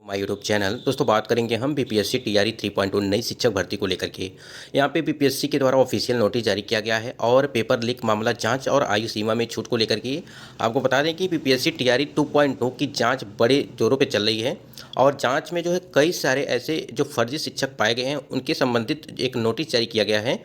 My YouTube channel. दोस्तों बात करेंगे हम बीपीएससी टीआरई 3.2 नई शिक्षक भर्ती को लेकर के। यहाँ पे बीपीएससी के द्वारा ऑफिशियल नोटिस जारी किया गया है और पेपर लीक मामला जांच और आयु सीमा में छूट को लेकर के आपको बता दें कि बीपीएससी टीआरई 2.2 की जांच बड़े जोरों पे चल रही है और जांच में जो है कई सारे ऐसे जो फर्जी शिक्षक पाए गए हैं उनके संबंधित एक नोटिस जारी किया गया है।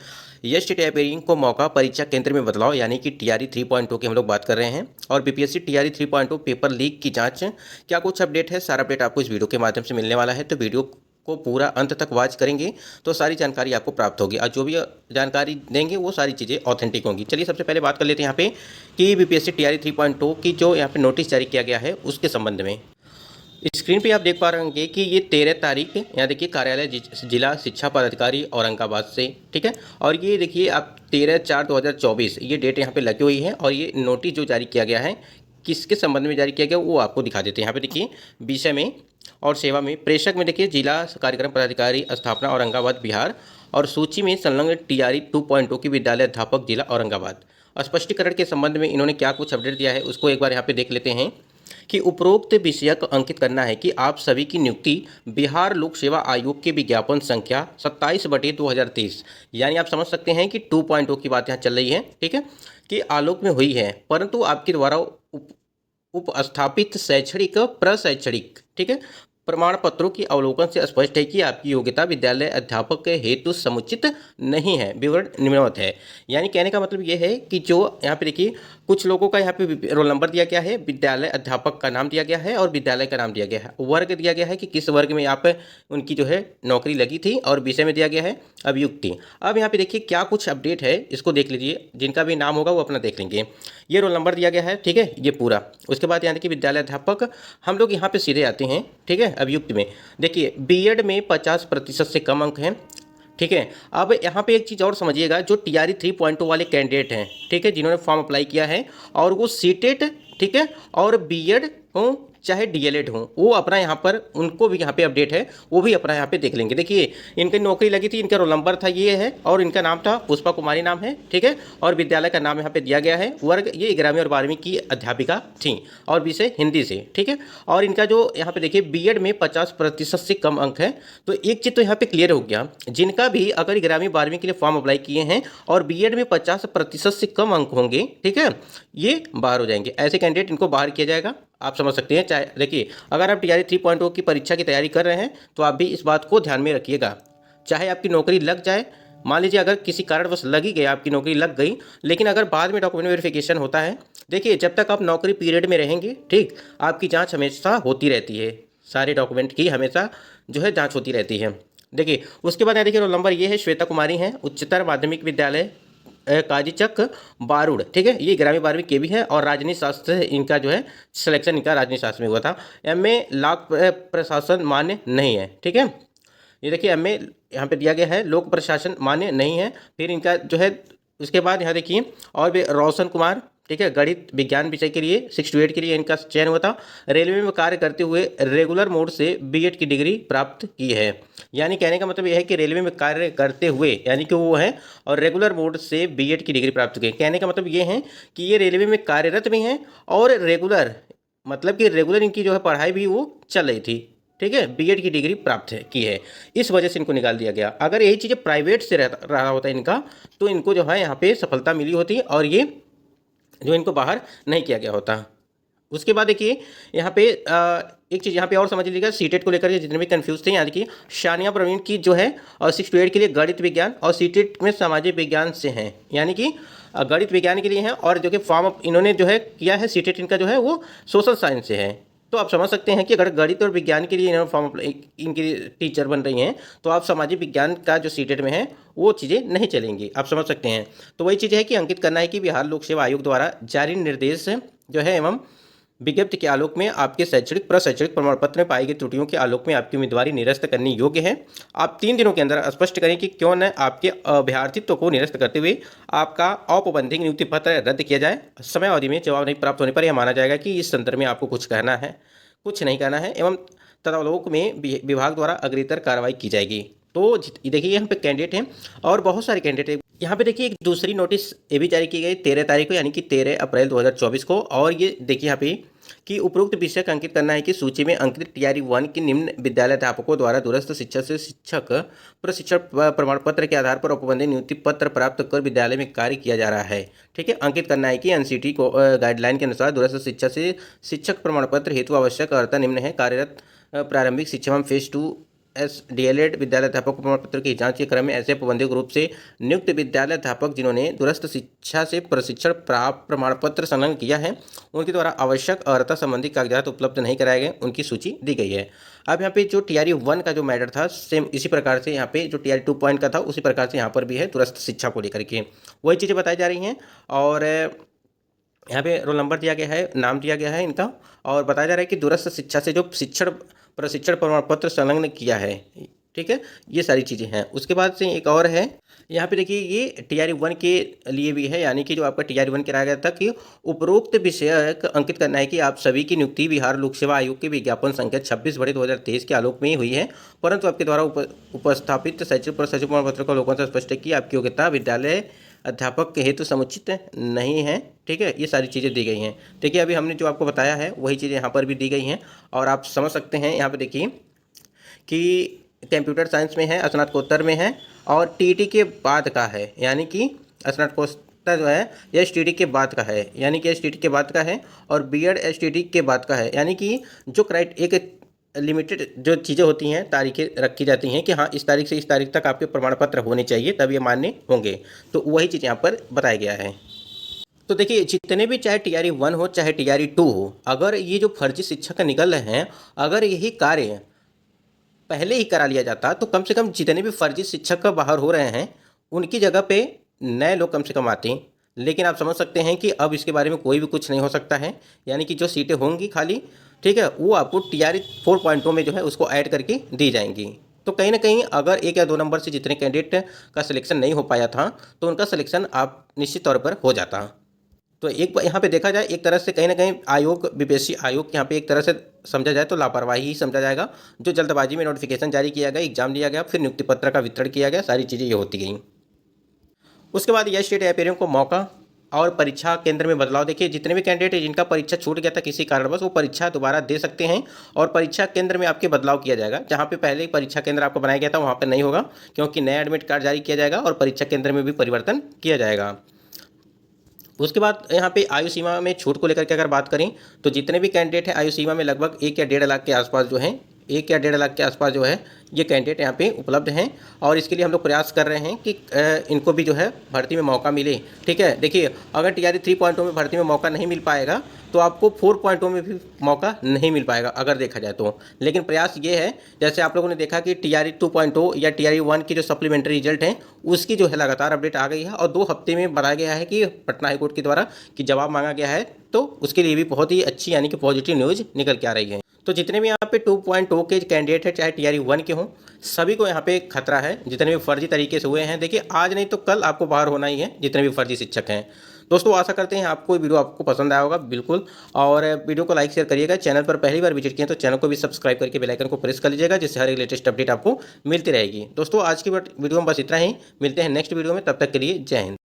यस टेपरिंग को मौका परीक्षा केंद्र में बदलाव यानी कि टीआरई 3.2 की हम लोग बात कर रहे हैं और बीपीएससी टीआरई 3.2 पेपर लीक की जांच क्या कुछ अपडेट है, सारा अपडेट आपको इस वीडियो के माध्यम से मिलने वाला है। तो वीडियो को पूरा अंत तक वॉच करेंगे तो सारी जानकारी आपको प्राप्त होगी और जो भी जानकारी देंगे वो सारी चीज़ें ऑथेंटिक होंगी। चलिए सबसे पहले बात कर लेते हैं यहाँ पे कि बीपीएससी टीआरई 3.2 की जो यहाँ पे नोटिस जारी किया गया है उसके संबंध में। स्क्रीन पे आप देख पा रहे होंगे कि ये 13 तारीख यहाँ देखिए कार्यालय जिला शिक्षा पदाधिकारी औरंगाबाद से, ठीक है। और ये देखिए आप 13/4/2024 ये डेट यहाँ पे लगी हुई है और ये नोटिस जो जारी किया गया है किसके संबंध में जारी किया गया वो आपको दिखा देते हैं। यहाँ पे देखिए विषय में और सेवा में प्रेषक में देखिए जिला कार्यक्रम पदाधिकारी स्थापना औरंगाबाद बिहार और सूची में संलग्न टीआरई 2.2 की विद्यालय अध्यापक जिला औरंगाबाद। स्पष्टीकरण के संबंध में इन्होंने क्या कुछ अपडेट दिया है उसको एक बार यहाँ पे देख लेते हैं कि उपरोक्त विषय को अंकित करना है कि आप सभी की नियुक्ति बिहार लोक सेवा आयोग के विज्ञापन संख्या 27/2023 यानी आप समझ सकते हैं कि 2.0 की बात यहाँ चल रही है, ठीक है, कि आलोक में हुई है, परंतु आपके द्वारा उपस्थापित शैक्षणिक प्रशैक्षणिक, ठीक है, प्रमाण पत्रों की अवलोकन से स्पष्ट है कि आपकी योग्यता विद्यालय अध्यापक के हेतु समुचित नहीं है, विवरण निम्नवत है। यानी कहने का मतलब ये है कि जो यहाँ पे देखिए कुछ लोगों का यहाँ पे रोल नंबर दिया गया है, विद्यालय अध्यापक का नाम दिया गया है और विद्यालय का नाम दिया गया है, वर्ग दिया गया है कि किस वर्ग में यहाँ पे उनकी जो है नौकरी लगी थी और विषय में दिया गया है अभियुक्ति। अब यहाँ पे देखिए क्या कुछ अपडेट है इसको देख लीजिए, जिनका भी नाम होगा वो अपना देख लेंगे। ये रोल नंबर दिया गया है, ठीक है, ये पूरा। उसके बाद यहाँ देखिए विद्यालय अध्यापक, हम लोग यहाँ पे सीधे आते हैं, ठीक है। अभियुक्त में देखिए बीएड में 50% से कम अंक हैं, ठीक है। अब यहाँ पे एक चीज़ और समझिएगा, जो टीआरई 3.2 वाले कैंडिडेट हैं, ठीक है, जिन्होंने फॉर्म अप्लाई किया है और वो सीटेट, ठीक है, और बीएड हो चाहे डीएलएड हो, वो अपना यहाँ पर उनको भी यहाँ पे अपडेट है, वो भी अपना यहाँ पे देख लेंगे। देखिए इनकी नौकरी लगी थी, इनका रोल नंबर था ये है और इनका नाम था पुष्पा कुमारी नाम है, ठीक है, और विद्यालय का नाम यहाँ पे दिया गया है। वर्ग ये 11वीं और 12वीं की अध्यापिका थी और विषय हिंदी से, ठीक है। और इनका जो यहाँ पे देखिए बीएड में 50% से कम अंक है। तो एक चीज़ तो यहाँ पे क्लियर हो गया, जिनका भी अगर 11वीं 12वीं के लिए फॉर्म अप्लाई किए हैं और बीएड में 50% से कम अंक होंगे, ठीक है, ये बाहर हो जाएंगे। ऐसे कैंडिडेट इनको बाहर किया जाएगा, आप समझ सकते हैं। चाहे देखिए अगर आप टीआरई 3.0 की परीक्षा की तैयारी कर रहे हैं तो आप भी इस बात को ध्यान में रखिएगा। चाहे आपकी नौकरी लग जाए, मान लीजिए अगर किसी कारणवश लग ही गई, आपकी नौकरी लग गई, लेकिन अगर बाद में डॉक्यूमेंट वेरिफिकेशन होता है, देखिए जब तक आप नौकरी पीरियड में रहेंगे, ठीक, आपकी जाँच हमेशा होती रहती है, सारे डॉक्यूमेंट की हमेशा जो है जाँच होती रहती है। देखिए उसके बाद देखिए रोल नंबर ये है, श्वेता कुमारी हैं, उच्चतर माध्यमिक विद्यालय काजीचक बारूड़, ठीक है, ये 11वीं 12वीं के भी है और राजनीति शास्त्र इनका जो है सिलेक्शन इनका राजनीति शास्त्र में हुआ था। एमए लोक प्रशासन मान्य नहीं है, ठीक है, ये देखिए एमए यहाँ पे दिया गया है, लोक प्रशासन मान्य नहीं है। फिर इनका जो है उसके बाद यहाँ देखिए और भी रोशन कुमार, ठीक है, गणित विज्ञान विषय के लिए 6 to 8 के लिए इनका चयन हुआ था। रेलवे में कार्य करते हुए रेगुलर मोड से बीएड की डिग्री प्राप्त की है। यानी कहने का मतलब यह है कि रेलवे में कार्य करते हुए यानी कि वो है और रेगुलर मोड से बीएड की डिग्री प्राप्त की। कहने का मतलब ये है कि ये रेलवे में कार्यरत भी हैं और रेगुलर मतलब कि रेगुलर इनकी जो है पढ़ाई भी वो चल रही थी, ठीक है, बीएड की डिग्री प्राप्त है की है, इस वजह से इनको निकाल दिया गया। अगर यही चीज़ें प्राइवेट से रहा होता इनका तो इनको जो है यहाँ पे सफलता मिली होती और ये जो इनको बाहर नहीं किया गया होता। उसके बाद देखिए यहाँ पे एक चीज़ यहाँ पे और समझ लीजिएगा, सीटेट को लेकर के जितने भी कंफ्यूज थे, यहाँ देखिए शानिया प्रवीण की जो है और 6 to 8 के लिए गणित विज्ञान और सीटेट में सामाजिक विज्ञान से हैं, यानी कि गणित विज्ञान के लिए हैं और जो कि फॉर्म इन्होंने जो है किया है सीटेट इनका जो है वो सोशल साइंस से है। तो आप समझ सकते हैं कि अगर गणित और विज्ञान के लिए इन्होंने फॉर्म इनकी टीचर बन रही हैं तो आप सामाजिक विज्ञान का जो सीटेट में है वो चीज़ें नहीं चलेंगी, आप समझ सकते हैं। तो वही चीज़ है कि अंकित करना है कि बिहार लोक सेवा आयोग द्वारा जारी निर्देश जो है एवं विज्ञप्ति के आलोक में आपके शैक्षणिक प्रशैक्षणिक प्रमाण पत्र में पाई गई त्रुटियों के आलोक में आपकी उम्मीदवारी निरस्त करने योग्य है। आप 3 दिनों के अंदर स्पष्ट करें कि क्यों न आपके अभ्यर्थित्व को निरस्त करते हुए आपका औपबंधिक नियुक्ति पत्र रद्द किया जाए। समय अवधि में जवाब नहीं प्राप्त होने पर यह माना जाएगा कि इस संदर्भ में आपको कुछ कहना है, कुछ नहीं कहना है एवं तदावलोक में विभाग द्वारा अग्रेतर कार्रवाई की जाएगी। तो देखिए यहाँ पे कैंडिडेट हैं और बहुत सारे कैंडिडेट। यहाँ पे देखिए एक दूसरी नोटिस ये भी जारी की गई 13 तारीख को, यानी कि 13 अप्रैल 2024 को। और ये देखिए यहाँ पे कि उपरोक्त विषय का अंकित करना है कि सूची में अंकित टीआरई 1 के निम्न विद्यालय अध्यापकों द्वारा दूरस्थ शिक्षा से शिक्षक प्रशिक्षण प्रमाण पत्र के आधार पर औपबंधिक नियुक्ति पत्र प्राप्त कर विद्यालय में कार्य किया जा रहा है। ठीक है, अंकित करना है कि एनसीटी को गाइडलाइन के अनुसार दूरस्थ शिक्षा से शिक्षक प्रमाण पत्र हेतु आवश्यक अर्हता निम्न है। कार्यरत प्रारंभिक शिक्षा में फेज 2 डीएलएड विद्यालय अध्यापक प्रमाण पत्र की जांच के क्रम में ऐसे औपबंधिक रूप से नियुक्त विद्यालय अध्यापक जिन्होंने दूरस्थ शिक्षा से प्रशिक्षण प्राप्त प्रमाण पत्र संलग्न किया है उनके द्वारा आवश्यक अर्हता संबंधी कागजात उपलब्ध नहीं कराए गए, उनकी सूची दी गई है। अब यहाँ पे जो टीआरई 1 का जो मैटर था सेम इसी प्रकार से यहाँ पे जो टीआरई 2 पॉइंट का था उसी प्रकार से यहाँ पर भी है दूरस्थ शिक्षा को लेकर के वही चीज़ें बताई जा रही हैं। और यहाँ पे रोल नंबर दिया गया है, नाम दिया गया है इनका, और बताया जा रहा है कि दूरस्थ शिक्षा से जो प्रशिक्षण प्रमाण पत्र संलग्न किया है। ठीक है, ये सारी चीज़ें हैं। उसके बाद से एक और है यहाँ पे देखिए, ये टीआरई 1 के लिए भी है, यानी कि जो आपका टीआरई 1 कराया गया था कि उपरोक्त विषय अंकित करना है कि आप सभी की नियुक्ति बिहार लोक सेवा आयोग के विज्ञापन संख्या 26/2023 के आलोक में ही हुई है, परंतु आपके द्वारा उपस्थापित शैक्षिक प्रमाण पत्र का अवलोकन से स्पष्ट है कि आपकी योग्यता विद्यालय अध्यापक के हेतु समुचित नहीं है। ठीक है, ये सारी चीज़ें दी गई हैं। देखिए, अभी हमने जो आपको बताया है वही चीज़ें यहाँ पर भी दी गई हैं और आप समझ सकते हैं। यहाँ पे देखिए कि कंप्यूटर साइंस में है, स्नातकोत्तर में है और टीटी के बाद का है, यानी कि स्नातकोत्तर जो है ये एसटीडी के बाद का है, यानी कि एसटीडी के बाद का है, और बीएड एसटीडी के बाद का है, यानी कि जो एक लिमिटेड जो चीज़ें होती हैं, तारीखें रखी जाती हैं कि हाँ इस तारीख से इस तारीख तक आपके प्रमाण पत्र होने चाहिए तब ये मान्य होंगे, तो वही चीज़ यहाँ पर बताया गया है। तो देखिए, जितने भी चाहे टीआरई 1 हो चाहे टीआरई 2 हो, अगर ये जो फर्जी शिक्षक निकल रहे हैं, अगर यही कार्य पहले ही करा लिया जाता तो कम से कम जितने भी फर्जी शिक्षक बाहर हो रहे हैं उनकी जगह पे नए लोग कम से कम आते। लेकिन आप समझ सकते हैं कि अब इसके बारे में कोई भी कुछ नहीं हो सकता है, यानी कि जो सीटें होंगी खाली, ठीक है, वो आपको टीआरई 4.0 में जो है उसको ऐड करके दी जाएंगी। तो कहीं ना कहीं अगर 1 या 2 नंबर से जितने कैंडिडेट का सिलेक्शन नहीं हो पाया था तो उनका सिलेक्शन आप निश्चित तौर पर हो जाता। तो एक यहाँ पे देखा जाए, एक तरह से कहीं ना कहीं आयोग, बीपीएससी आयोग यहाँ पे एक तरह से समझा जाए तो लापरवाही ही समझा जाएगा। जो जल्दबाजी में नोटिफिकेशन जारी किया गया, एग्जाम लिया गया, फिर नियुक्ति पत्र का वितरण किया गया, सारी चीज़ें ये होती गई। उसके बाद यह स्टेट एस्पिरेंट को मौका और परीक्षा केंद्र में बदलाव। देखिए, जितने भी कैंडिडेट जिनका परीक्षा छूट गया था किसी कारणवश, वो परीक्षा दोबारा दे सकते हैं और परीक्षा केंद्र में आपके बदलाव किया जाएगा। जहाँ पे पहले परीक्षा केंद्र आपको बनाया गया था वहाँ पर नहीं होगा, क्योंकि नया एडमिट कार्ड जारी किया जाएगा और परीक्षा केंद्र में भी परिवर्तन किया जाएगा। उसके बाद यहाँ पे आयु सीमा में छूट को लेकर के अगर बात करें तो जितने भी कैंडिडेट हैं आयु सीमा में लगभग 1 या 1.5 लाख के आसपास जो हैं, 1 या 1.5 लाख के आसपास जो है ये कैंडिडेट यहाँ पे उपलब्ध हैं और इसके लिए हम लोग प्रयास कर रहे हैं कि इनको भी जो है भर्ती में मौका मिले। ठीक है, देखिए, अगर टीआरई 3.0 में भर्ती में मौका नहीं मिल पाएगा तो आपको 4.0 में भी मौका नहीं मिल पाएगा अगर देखा जाए तो। लेकिन प्रयास ये है, जैसे आप लोगों ने देखा कि टीआरई 2.0 या टीआरई 1 की जो सप्लीमेंट्री रिजल्ट हैं उसकी जो है लगातार अपडेट आ गई है और 2 हफ्ते में बताया गया है कि पटना हाईकोर्ट के द्वारा कि जवाब मांगा गया है, तो उसके लिए भी बहुत ही अच्छी यानी कि पॉजिटिव न्यूज़ निकल के आ रही है। तो जितने भी यहाँ पे 2.0 के कैंडिडेट हैं, चाहे टीआरई 1 के हों, सभी को यहाँ पे खतरा है, जितने भी फर्जी तरीके से हुए हैं। देखिए, आज नहीं तो कल आपको बाहर होना ही है, जितने भी फर्जी शिक्षक हैं। दोस्तों, आशा करते हैं आपको वीडियो आपको पसंद आया होगा बिल्कुल, और वीडियो को लाइक शेयर करिएगा। चैनल पर पहली बार विजिट किए तो चैनल को भी सब्सक्राइब करके बेल आइकन को प्रेस कर लीजिएगा, जिससे हर एक लेटेस्ट अपडेट आपको मिलती रहेगी। दोस्तों, आज की वीडियो में बस इतना ही, मिलते हैं नेक्स्ट वीडियो में, तब तक के लिए जय हिंद।